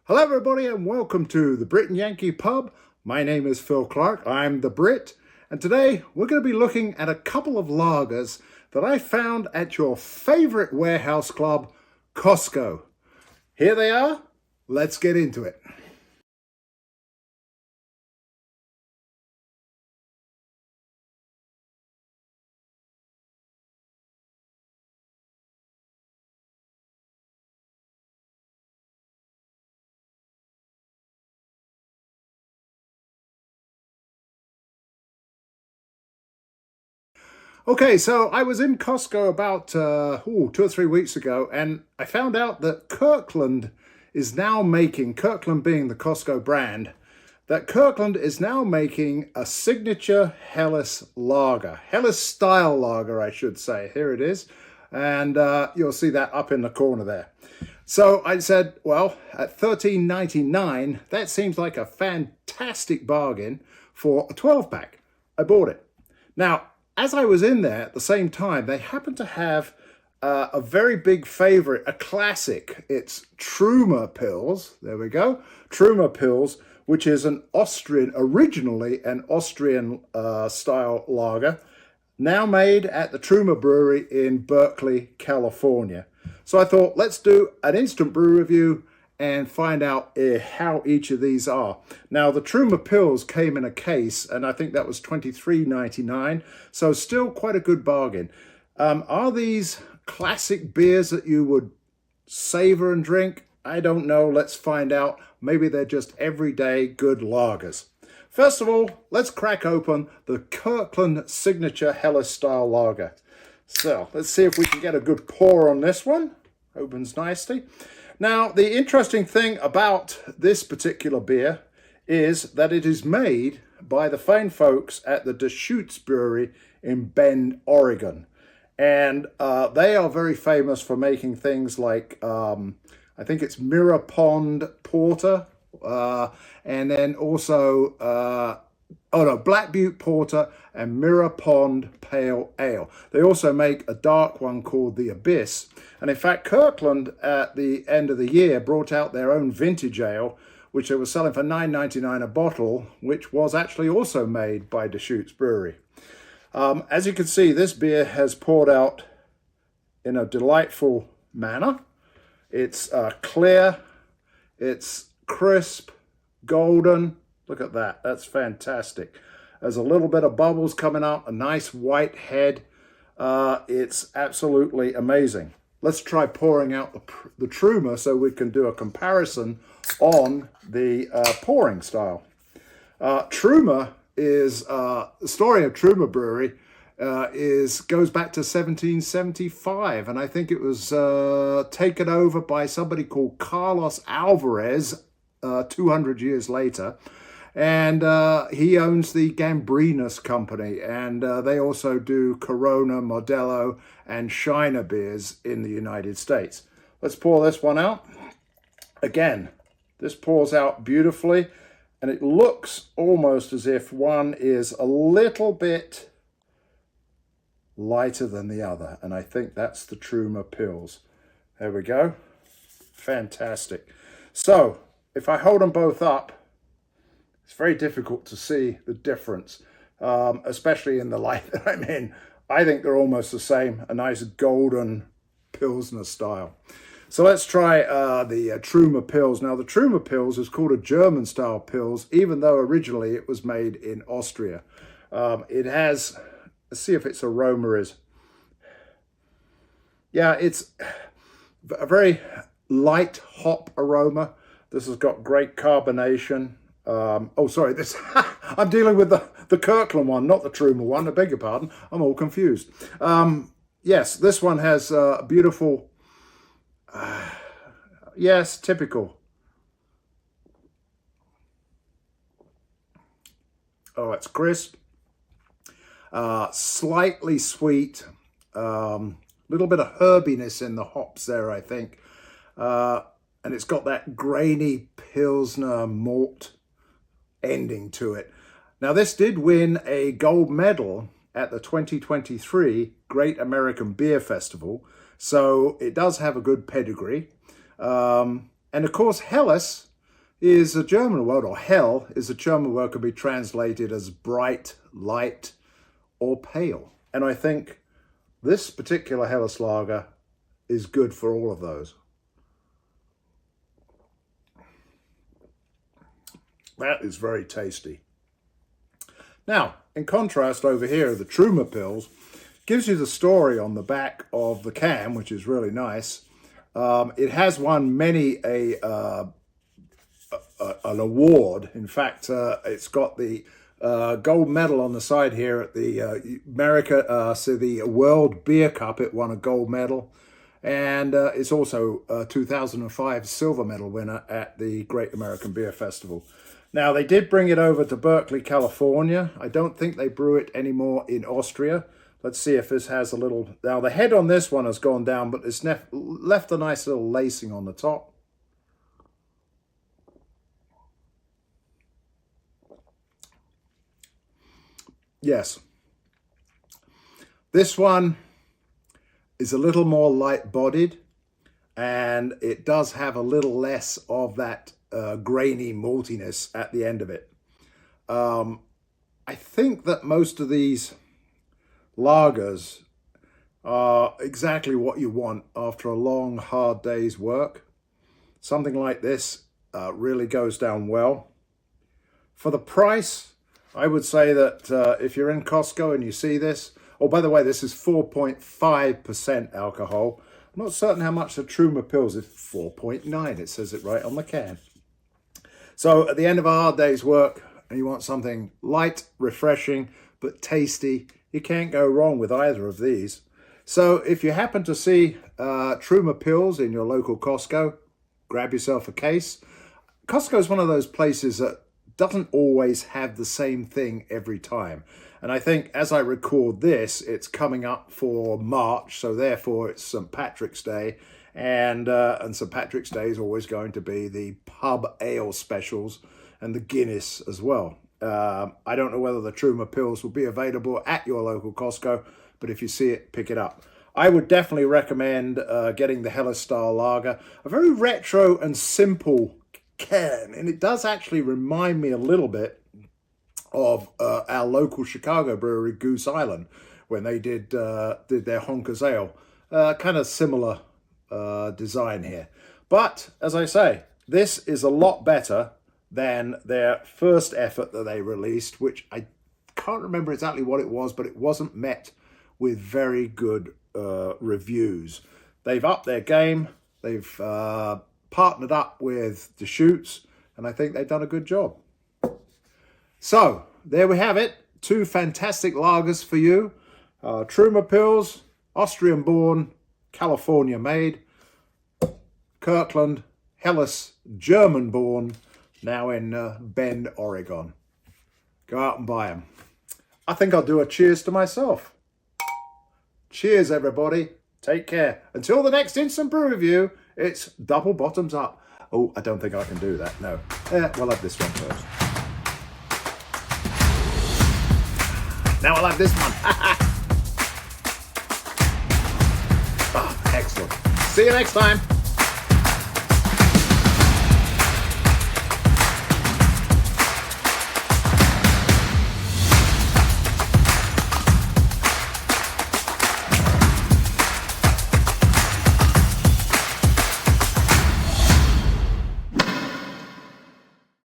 Hello everybody and welcome to the Brit and Yankee Pub. My name is Phil Clark, I'm the Brit, and today we're going to be looking at a couple of lagers that I found at your favorite warehouse club, Costco. Here they are, let's get into it. Okay, so I was in Costco about 2 or 3 weeks ago, and I found out that Kirkland is now making, Kirkland being the Costco brand, that Kirkland is now making a signature Helles lager, Helles style lager, I should say. Here it is, and you'll see that up in the corner there. So I said, well, at $13.99, that seems like a fantastic bargain for a 12-pack. I bought it. Now, as I was in there at the same time, they happened to have a very big favorite, a classic. It's Trumer Pils. There we go. Trumer Pils, which is originally an Austrian style lager, now made at the Trumer Brewery in Berkeley, California. So I thought, let's do an instant brew review and find out how each of these are. Now, the Trumer Pils came in a case, and I think that was $23.99, so still quite a good bargain. Are these classic beers that you would savor and drink? I don't know. Let's find out. Maybe they're just everyday good lagers. First of all, let's crack open the Kirkland Signature Helles Style Lager. So let's see if we can get a good pour on this one. Opens nicely. Now, the interesting thing about this particular beer is that it is made by the fine folks at the Deschutes Brewery in Bend, Oregon. And they are very famous for making things like, I think it's Mirror Pond Porter, and then also, Black Butte Porter and Mirror Pond Pale Ale. They also make a dark one called the Abyss. And in fact, Kirkland at the end of the year brought out their own vintage ale, which they were selling for $9.99 a bottle, which was actually also made by Deschutes Brewery. As you can see, this beer has poured out in a delightful manner. It's clear, it's crisp, golden. Look at that, that's fantastic. There's a little bit of bubbles coming out, a nice white head. It's absolutely amazing. Let's try pouring out the Trumer so we can do a comparison on the pouring style. Trumer is, the story of Trumer Brewery goes back to 1775, and I think it was taken over by somebody called Carlos Alvarez 200 years later. And he owns the Gambrinus company, and they also do Corona, Modelo, and Shiner beers in the United States. Let's pour this one out. Again, this pours out beautifully, and it looks almost as if one is a little bit lighter than the other, and I think that's the Trumer Pils. There we go. Fantastic. So, if I hold them both up, it's very difficult to see the difference, especially in the light that I'm in. I think they're almost the same, a nice golden Pilsner style. So let's try the Trumer Pils. Now, the Trumer Pils is called a German style Pils, even though originally it was made in Austria. It has, let's see if its aroma is. Yeah, it's a very light hop aroma. This has got great carbonation. This I'm dealing with the Kirkland one, not the Trumer one. I beg your pardon. I'm all confused. Yes, this one has a beautiful, yes, typical. Oh, it's crisp, slightly sweet, little bit of herbiness in the hops there, I think. And it's got that grainy Pilsner malt ending to it. Now, this did win a gold medal at the 2023 Great American Beer Festival, so it does have a good pedigree. And of course, Helles is a German word, or hell is a German word, could be translated as bright, light, or pale. And I think this particular Helles lager is good for all of those. That is very tasty. Now, in contrast over here, the Trumer pills gives you the story on the back of the can, which is really nice. It has won many an award. In fact, it's got the gold medal on the side here at the the World Beer Cup. It won a gold medal. And it's also a 2005 silver medal winner at the Great American Beer Festival. Now, they did bring it over to Berkeley, California. I don't think they brew it anymore in Austria. Let's see if this has a little... Now, the head on this one has gone down, but it's left a nice little lacing on the top. Yes. This one is a little more light-bodied, and it does have a little less of that grainy maltiness at the end of it. I think that most of these lagers are exactly what you want after a long, hard day's work. Something like this really goes down well. For the price, I would say that if you're in Costco and you see this, oh, by the way, this is 4.5% alcohol. I'm not certain how much the Trumer pills is. 4.9, it says it right on the can. So at the end of a hard day's work, and you want something light, refreshing, but tasty, you can't go wrong with either of these. So if you happen to see Trumer pills in your local Costco, grab yourself a case. Costco is one of those places that doesn't always have the same thing every time. And I think as I record this, it's coming up for March, so therefore it's St. Patrick's Day. And St. Patrick's Day is always going to be the pub ale specials and the Guinness as well. I don't know whether the Trumer pills will be available at your local Costco, but if you see it, pick it up. I would definitely recommend getting the Helles style lager. A very retro and simple can, and it does actually remind me a little bit of our local Chicago brewery, Goose Island, when they did their Honkers Ale. Kind of similar design here. But, as I say, this is a lot better than their first effort that they released, which I can't remember exactly what it was, but it wasn't met with very good reviews. They've upped their game. They've partnered up with Deschutes, and I think they've done a good job. So, there we have it. Two fantastic lagers for you. Trumer Pils, Austrian born, California made. Kirkland, Helles, German born, now in Bend, Oregon. Go out and buy them. I think I'll do a cheers to myself. Cheers, everybody. Take care. Until the next Instant Brew Review, it's double bottoms up. Oh, I don't think I can do that, no. We'll have this one first. Now I'll have this one. Oh, excellent. See you next time.